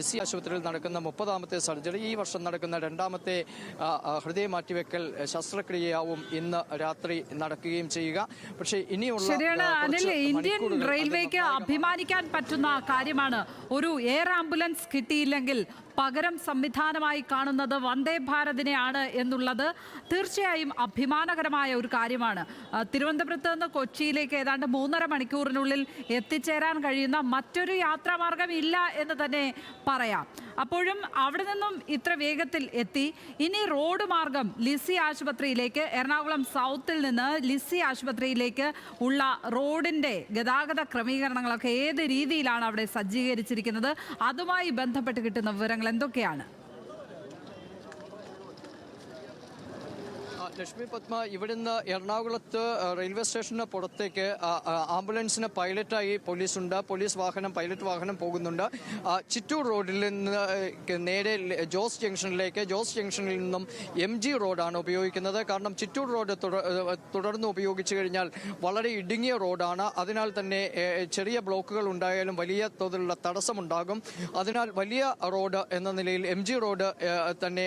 ലിസി ആശുപത്രിയിൽ നടക്കുന്ന 30ാമത്തെ സർജറി, ഈ വർഷം നടക്കുന്ന 2ാമത്തെ ഹൃദയ മാറ്റിവെക്കൽ ശസ്ത്രക്രിയയാവും ഇന്ന് രാത്രി നടക്കുകയും ചെയ്യുക. പക്ഷേ ഇനിയുള്ള ശരിയാണ് അനിൽ, ഇന്ത്യൻ റെയിൽവേക്ക് അഭിമാനിക്കാൻ പറ്റുന്ന കാര്യമാണ്. ഒരു എയർ ആംബുലൻസ് കിട്ടിയില്ലെങ്കിൽ പകരം സംവിധാനമായി കാണുന്നത് വന്ദേ ഭാരതിനെയാണ് എന്നുള്ളത് തീർച്ചയായും അഭിമാനകരമായ ഒരു കാര്യമാണ്. തിരുവനന്തപുരത്ത് നിന്ന് കൊച്ചിയിലേക്ക് ഏതാണ്ട് 3.5 മണിക്കൂറിനുള്ളിൽ എത്തിച്ചേരാൻ കഴിയുന്ന മറ്റൊരു യാത്രാമാർഗം ഇല്ല എന്ന് തന്നെ പറയാം. അപ്പോഴും അവിടെ നിന്നും ഇത്ര വേഗത്തിൽ എത്തി. ഇനി റോഡ് മാർഗം ലിസി ആശുപത്രിയിലേക്ക്, എറണാകുളം സൗത്തിൽ നിന്ന് ലിസി ആശുപത്രിയിലേക്ക് ഉള്ള റോഡിൻ്റെ ഗതാഗത ക്രമീകരണങ്ങളൊക്കെ ഏത് രീതിയിലാണ് അവിടെ സജ്ജീകരിച്ചിരിക്കുന്നത്? അതുമായി ബന്ധപ്പെട്ട് കിട്ടുന്ന വിവരങ്ങൾ എന്തൊക്കെയാണ്? ലക്ഷ്മി പത്മ, ഇവിടുന്ന് എറണാകുളത്ത് റെയിൽവേ സ്റ്റേഷന് പുറത്തേക്ക് ആംബുലൻസിന് പൈലറ്റായി പോലീസുണ്ട്. പോലീസ് വാഹനം, പൈലറ്റ് വാഹനം പോകുന്നുണ്ട്. ചിറ്റൂർ റോഡിൽ നിന്ന് നേരെ ജോസ് ജംഗ്ഷനിൽ നിന്നും MG റോഡാണ് ഉപയോഗിക്കുന്നത്. കാരണം ചിറ്റൂർ റോഡ് തുടർന്ന് ഉപയോഗിച്ചു കഴിഞ്ഞാൽ വളരെ ഇടുങ്ങിയ റോഡാണ്. അതിനാൽ തന്നെ ചെറിയ ബ്ലോക്കുകൾ ഉണ്ടായാലും വലിയ തോതിലുള്ള തടസ്സമുണ്ടാകും. അതിനാൽ വലിയ റോഡ് എന്ന നിലയിൽ MG റോഡ് തന്നെ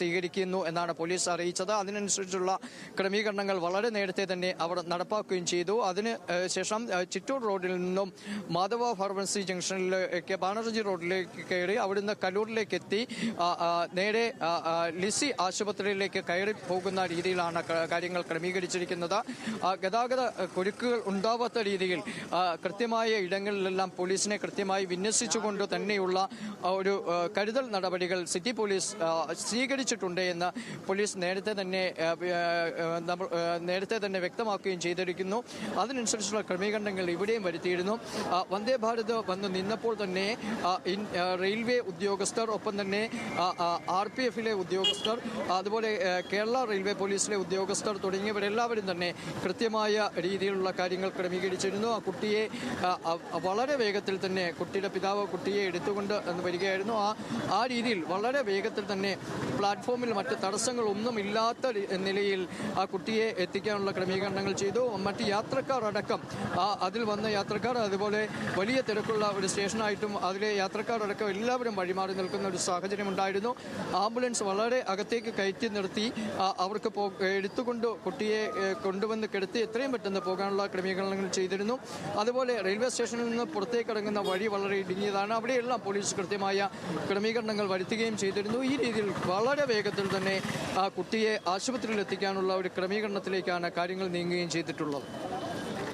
സ്വീകരിക്കുന്നു എന്നാണ് പോലീസ് അറിയിച്ചത്. അതിനനുസരിച്ചുള്ള ക്രമീകരണങ്ങൾ വളരെ നേരത്തെ തന്നെ അവർ നടപ്പാക്കുകയും ചെയ്തു. അതിന് ശേഷം ചിറ്റൂർ റോഡിൽ നിന്നും മാധവ ഫാർമസി ജംഗ്ഷനിലേക്ക്, ബാനർജി റോഡിലേക്ക് കയറി അവിടുന്ന് കലൂരിലേക്ക് എത്തി നേരെ ലിസി ആശുപത്രിയിലേക്ക് കയറി പോകുന്ന രീതിയിലാണ് കാര്യങ്ങൾ ക്രമീകരിച്ചിരിക്കുന്നത്. ഗതാഗത കുരുക്കുകൾ ഉണ്ടാവാത്ത രീതിയിൽ കൃത്യമായ ഇടങ്ങളിലെല്ലാം പോലീസിനെ കൃത്യമായി വിന്യസിച്ചുകൊണ്ട് തന്നെയുള്ള ഒരു കരുതൽ നടപടികൾ സിറ്റി പോലീസ് സ്വീകരിച്ചിട്ടുണ്ട് എന്ന് പോലീസ് നേരത്തെ തന്നെ വ്യക്തമാക്കുകയും ചെയ്തിരിക്കുന്നു. അതിനനുസരിച്ചുള്ള ക്രമീകരണങ്ങൾ ഇവിടെയും വരുത്തിയിരുന്നു. വന്ദേ ഭാരത് വന്ന് നിന്നപ്പോൾ തന്നെ റെയിൽവേ ഉദ്യോഗസ്ഥർ, ഒപ്പം തന്നെ RPF-ലെ ഉദ്യോഗസ്ഥർ, അതുപോലെ കേരള റെയിൽവേ പോലീസിലെ ഉദ്യോഗസ്ഥർ തുടങ്ങിയവരെല്ലാവരും തന്നെ കൃത്യമായ രീതിയിലുള്ള കാര്യങ്ങൾ ക്രമീകരിച്ചിരുന്നു. ആ കുട്ടിയെ വളരെ വേഗത്തിൽ തന്നെ, കുട്ടിയുടെ പിതാവ് കുട്ടിയെ എടുത്തുകൊണ്ട് വരികയായിരുന്നു. ആ രീതിയിൽ വളരെ വേഗത്തിൽ തന്നെ പ്ലാറ്റ്ഫോമിൽ മറ്റ് തടസ്സങ്ങളൊന്നുമില്ലാത്ത നിലയിൽ ആ കുട്ടിയെ എത്തിക്കാനുള്ള ക്രമീകരണങ്ങൾ ചെയ്തു. മറ്റ് യാത്രക്കാർ അടക്കം, അതിൽ വന്ന യാത്രക്കാർ, അതുപോലെ വലിയ തിരക്കുള്ള ഒരു സ്റ്റേഷനായിട്ടും അതിലെ യാത്രക്കാരടക്കം എല്ലാവരും വഴിമാറി നിൽക്കുന്ന ഒരു സാഹചര്യം ഉണ്ടായിരുന്നു. ആംബുലൻസ് വളരെ അകത്തേക്ക് കയറ്റി നിർത്തി അവർക്ക് എടുത്തുകൊണ്ട് കുട്ടിയെ കൊണ്ടുവന്ന് കിടത്തി എത്രയും പെട്ടെന്ന് പോകാനുള്ള ക്രമീകരണങ്ങൾ ചെയ്തിരുന്നു. അതുപോലെ റെയിൽവേ സ്റ്റേഷനിൽ നിന്ന് പുറത്തേക്ക് ഇറങ്ങുന്ന വഴി വളരെ ഇടുങ്ങിയതാണ്. അവിടെയെല്ലാം പോലീസ് കൃത്യമായ ക്രമീകരണങ്ങൾ വരുത്തുകയും ചെയ്തിരുന്നു. ഈ രീതിയിൽ വളരെ വേഗത്തിൽ തന്നെ ആ കുട്ടിയെ ആശുപത്രിയിൽ എത്തിക്കാനുള്ള ഒരു ക്രമീകരണത്തിലേക്കാണ് കാര്യങ്ങൾ നീങ്ങുകയും ചെയ്തിട്ടുള്ളത്.